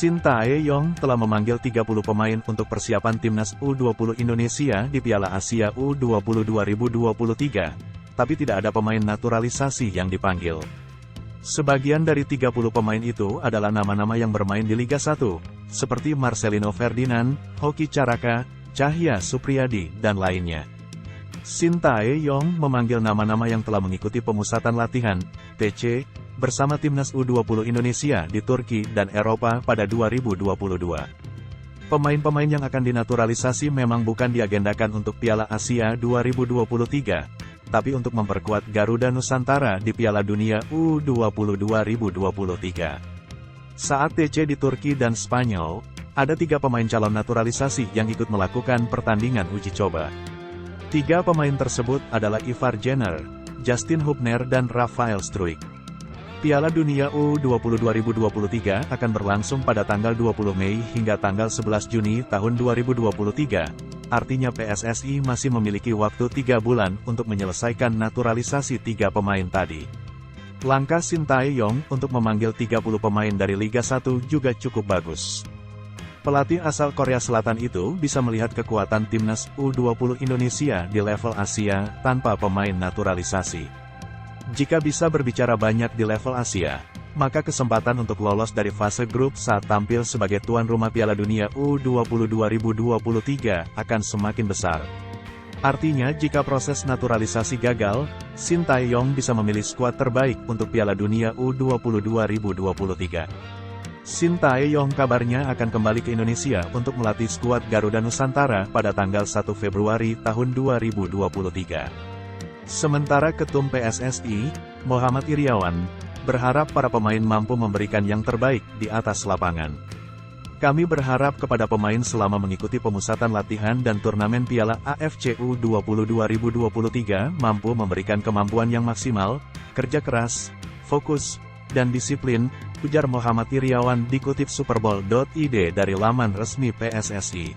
Sintayong telah memanggil 30 pemain untuk persiapan timnas U20 Indonesia di Piala Asia U20 2023, tapi tidak ada pemain naturalisasi yang dipanggil. Sebagian dari 30 pemain itu adalah nama-nama yang bermain di Liga 1, seperti Marcelino Ferdinand, Hoki Caraka, Cahya Supriyadi, dan lainnya. Sintayong memanggil nama-nama yang telah mengikuti pemusatan latihan, TC, bersama timnas U20 Indonesia di Turki dan Eropa pada 2022. Pemain-pemain yang akan dinaturalisasi memang bukan diagendakan untuk Piala Asia 2023, tapi untuk memperkuat Garuda Nusantara di Piala Dunia U20 2023. Saat TC di Turki dan Spanyol, ada 3 pemain calon naturalisasi yang ikut melakukan pertandingan uji coba. 3 pemain tersebut adalah Ivar Jenner, Justin Hubner dan Rafael Struijk. Piala Dunia U20 2023 akan berlangsung pada tanggal 20 Mei hingga tanggal 11 Juni tahun 2023, artinya PSSI masih memiliki waktu 3 bulan untuk menyelesaikan naturalisasi 3 pemain tadi. Langkah Sintayong untuk memanggil 30 pemain dari Liga 1 juga cukup bagus. Pelatih asal Korea Selatan itu bisa melihat kekuatan timnas U20 Indonesia di level Asia tanpa pemain naturalisasi. Jika bisa berbicara banyak di level Asia, maka kesempatan untuk lolos dari fase grup saat tampil sebagai tuan rumah Piala Dunia U20 2023 akan semakin besar. Artinya jika proses naturalisasi gagal, Sintayong bisa memilih skuad terbaik untuk Piala Dunia U20 2023. Sintayong kabarnya akan kembali ke Indonesia untuk melatih skuad Garuda Nusantara pada tanggal 1 Februari tahun 2023. Sementara Ketum PSSI, Muhammad Iryawan, berharap para pemain mampu memberikan yang terbaik di atas lapangan. Kami berharap kepada pemain selama mengikuti pemusatan latihan dan turnamen Piala AFC U20 2023 mampu memberikan kemampuan yang maksimal, kerja keras, fokus, dan disiplin, ujar Muhammad Iryawan dikutip Superbowl.id dari laman resmi PSSI.